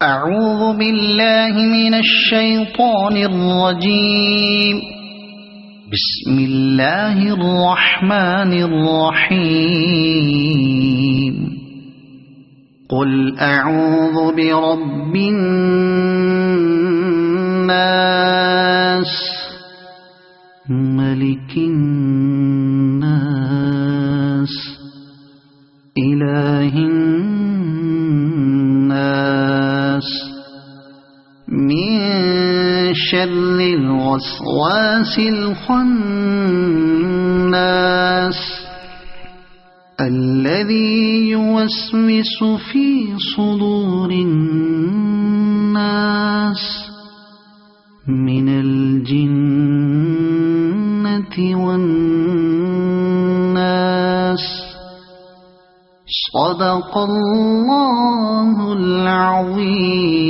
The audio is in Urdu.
أعوذ بالله من الشيطان الرجيم. بسم الله الرحمن الرحيم. قل أعوذ برب الناس ملك الناس إله الناس من شر الوسواس الخناس الذي يوسوس في صدور الناس من الجنة والناس. صدق الله العظيم.